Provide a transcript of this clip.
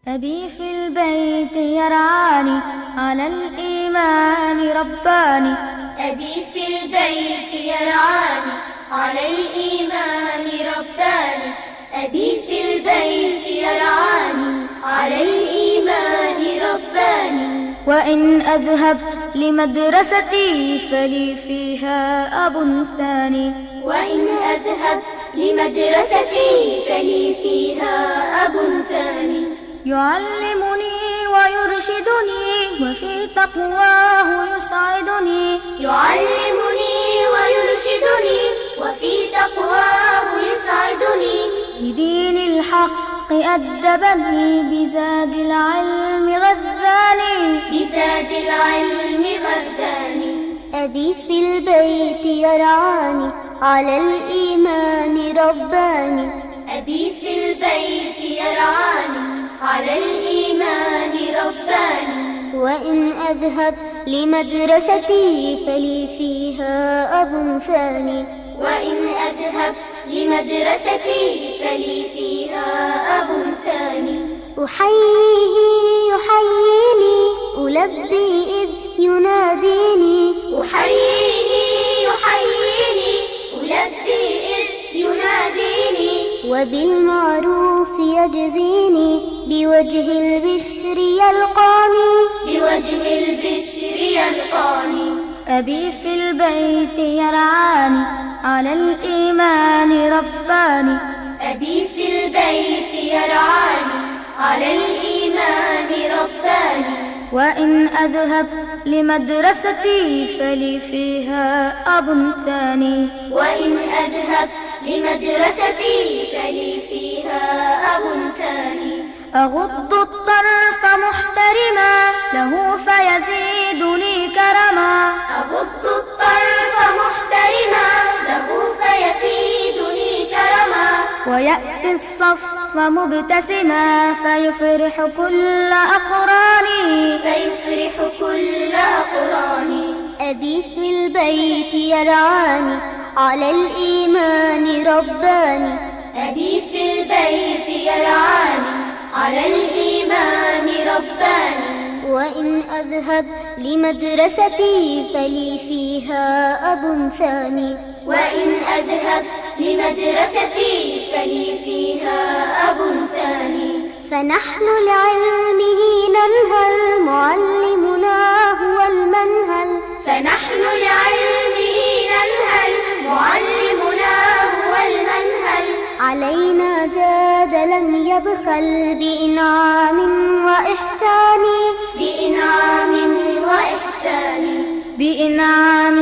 أبي في البيت يرعاني على الإيمان رباني. أبي في البيت يرعاني على الإيمان رباني. أبي في البيت يرعاني على الإيمان رباني. وإن أذهب لمدرستي فلي فيها أب ثاني. وإن أذهب لمدرستي فلي فيها أب ثاني. يعلمني ويرشدني وفي تقواه يسعدني. يعلمني ويرشدني وفي تقواه يسعدني. بدين الحق أدبني بزاد العلم غذاني. بزاد العلم غذاني. أبي في البيت يرعاني على الإيمان رباني. أبي في البيت يرعاني على الإيمان رباني. وإن أذهب لمدرستي فلي فيها أب ثاني. وإن أذهب لمدرستي فلي فيها أب ثاني. أحييه يحييني ألبي إذ يناديني. أحييه يحييني ألبي إذ يناديني. وبالمعروف يجزيني بوجه البشر يلقاني. بوجه البشر يلقاني. أبي في البيت يرعاني على الإيمان رباني. أبي في البيت يرعاني على الإيمان رباني. وإن أذهب لمدرستي فلي فيها أب ثاني. وإن أذهب لمدرستي فلي فيها أب ثاني. أغض الطرف محترما له فيزيدني كرما. أغض الطرف محترما له فيزيدني كرما. ويأتي الصف مبتسما فيفرح كل أقراني. فيفرح كل أقراني. أبي في البيت يرعاني على الإيمان رباني. أبي في البيت يرعاني على الإيمان رباني. وإن أذهب لمدرستي فلي فيها أب ثاني. وإن أذهب لمدرستي فلي فيها أب ثاني. فنحن لعلمه ننهل معلمنا هو المنهل. فنحن لعلمه ننهل معلمنا هو المنهل. علينا جاد لم يبخل بإنعام وإحسان. بإنعام وإحسان. بإنعام